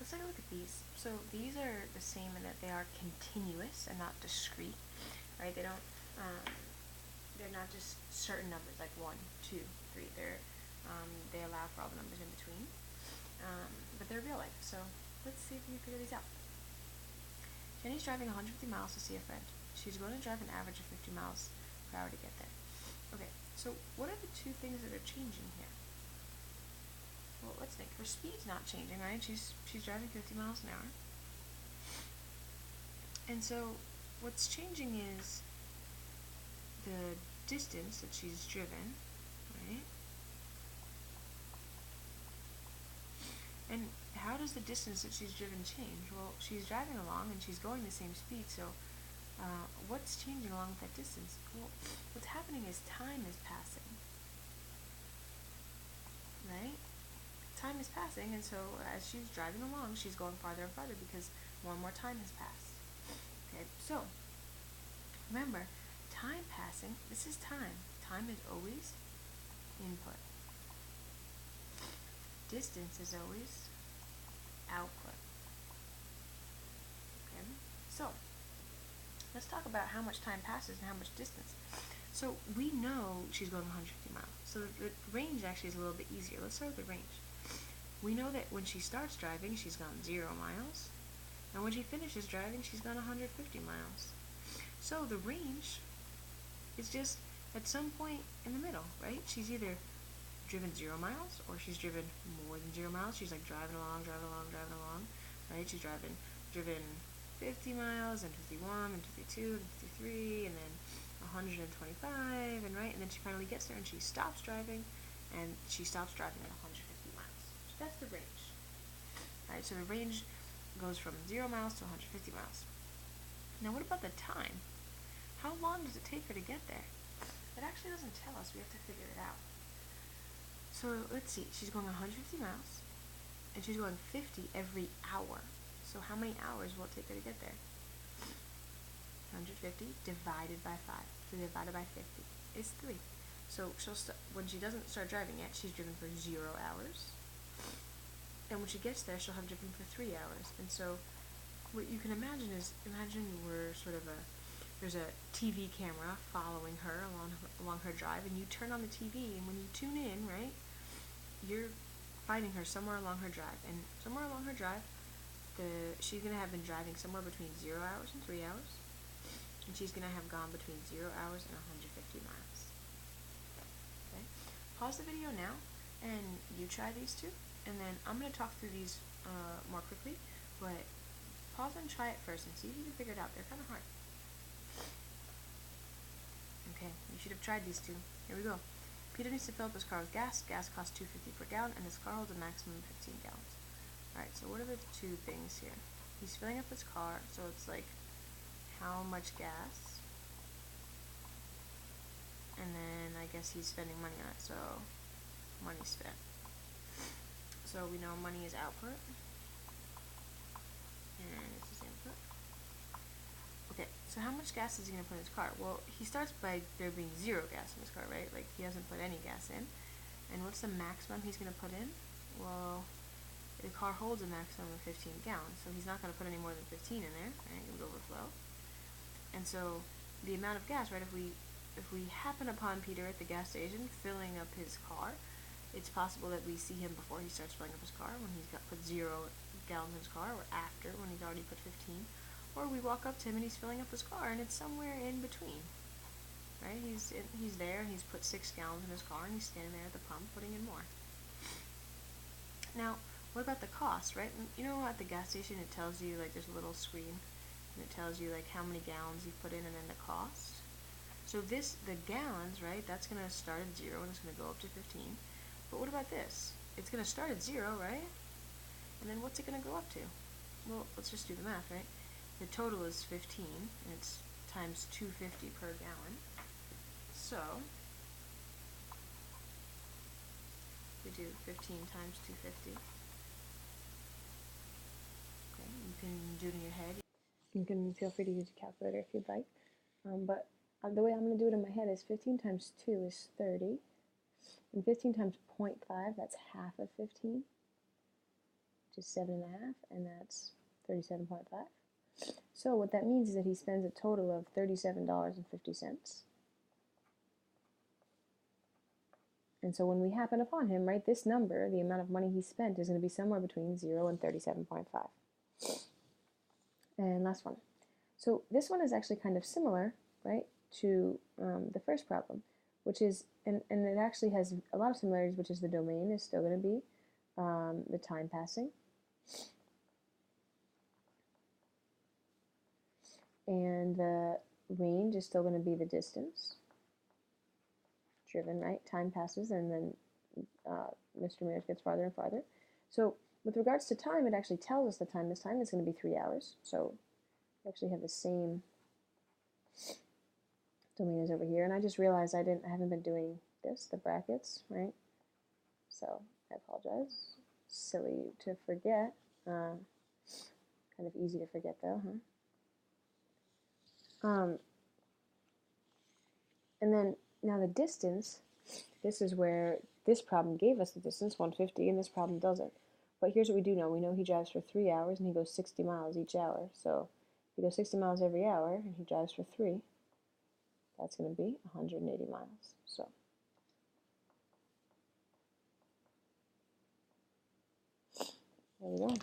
let's take a look at these. So these are the same in that they are continuous and not discrete, right? They're not just certain numbers like 1, 2, 3. They allow for all the numbers in between, but they're real life. So let's see if we can figure these out. Jenny's driving 150 miles to see a friend. She's going to drive an average of 50 miles per hour to get there. Okay, so what are the two things that are changing here? Well, let's think. Her speed's not changing, right? She's driving 50 miles an hour. And so what's changing is the distance that she's driven, right? And how does the distance that she's driven change? Well, she's driving along and she's going the same speed, so what's changing along with that distance? Well, what's happening is time is passing, right? Time is passing, and so as she's driving along, she's going farther and farther because more and more time has passed. Okay, so remember, time passing, this is time. Time is always input. Distance is always output. Okay, so let's talk about how much time passes and how much distance. So we know she's going 150 miles. So the range actually is a little bit easier. Let's start with the range. We know that when she starts driving, she's gone 0 miles. And when she finishes driving, she's gone 150 miles. So the range is just at some point in the middle, right? She's either driven 0 miles or she's driven more than 0 miles. She's like driving along, right? She's driven 50 miles and 51 and 52 and 53 and then 125 and right, and then she finally gets there and she stops driving, and she stops driving at 150 miles. So that's the range. Alright, so the range goes from 0 miles to 150 miles. Now what about the time? How long does it take her to get there? It actually doesn't tell us. We have to figure it out. So let's see. She's going 150 miles, and she's going 50 every hour. So how many hours will it take her to get there? 150 divided by 5. So divided by 50 is 3. So when she doesn't start driving yet, she's driven for 0 hours. And when she gets there, she'll have driven for 3 hours. And so what you can imagine is, imagine we're sort of there's a TV camera following her along her drive, and you turn on the TV, and when you tune in, right, you're finding her somewhere along her drive, and somewhere along her drive, she's going to have been driving somewhere between 0 hours and 3 hours, and she's going to have gone between 0 hours and 150 miles. Okay, pause the video now, and you try these two, and then I'm going to talk through these more quickly, but pause and try it first and see if you can figure it out. They're kind of hard. Okay, you should have tried these two. Here we go. Peter needs to fill up his car with gas. Gas costs $2.50 per gallon, and his car holds a maximum of 15 gallons. Alright, so what are the two things here? He's filling up his car, so it's like how much gas, and then I guess he's spending money on it, so money spent. So we know money is output, and this is input. Okay, so how much gas is he going to put in his car? Well, he starts by there being 0 gas in his car, right? Like, he hasn't put any gas in. And what's the maximum he's going to put in? Well, the car holds a maximum of 15 gallons, so he's not going to put any more than 15 in there, right? It would overflow. And so the amount of gas, right, if we happen upon Peter at the gas station filling up his car, it's possible that we see him before he starts filling up his car, when he's put 0 gallons in his car, or after, when he's already put 15. Or we walk up to him and he's filling up his car, and it's somewhere in between, right? He's there, and he's put 6 gallons in his car, and he's standing there at the pump putting in more. Now, what about the cost, right? You know, at the gas station it tells you, like, there's a little screen, and it tells you, like, how many gallons you've put in and then the cost. So the gallons, right, that's going to start at 0, and it's going to go up to 15. But what about this? It's going to start at 0, right? And then what's it going to go up to? Well, let's just do the math, right? The total is 15, and it's times $2.50 per gallon. So we do 15 times $2.50. Okay, you can do it in your head. You can feel free to use a calculator if you'd like. But the way I'm going to do it in my head is 15 times 2 is 30. And 15 times 0.5, that's half of 15. which is 7.5, and that's 37.5. So what that means is that he spends a total of $37.50. And so when we happen upon him, right, this number, the amount of money he spent, is going to be somewhere between 0 and 37.5. And last one. So this one is actually kind of similar, right, to the first problem, which is, and it actually has a lot of similarities, which is the domain is still going to be the time passing. And the range is still going to be the distance driven, right? Time passes, and then Mr. Mears gets farther and farther. So with regards to time, it actually tells us the time. This time is going to be 3 hours. So we actually have the same domain as over here. And I just realized I haven't been doing this, the brackets, right? So I apologize. Silly to forget. Kind of easy to forget though, huh? And then now the distance, this is where this problem gave us the distance, 150, and this problem doesn't. But here's what we do know. We know he drives for 3 hours and he goes 60 miles each hour. So if he goes 60 miles every hour and he drives for 3, that's going to be 180 miles. So there we go.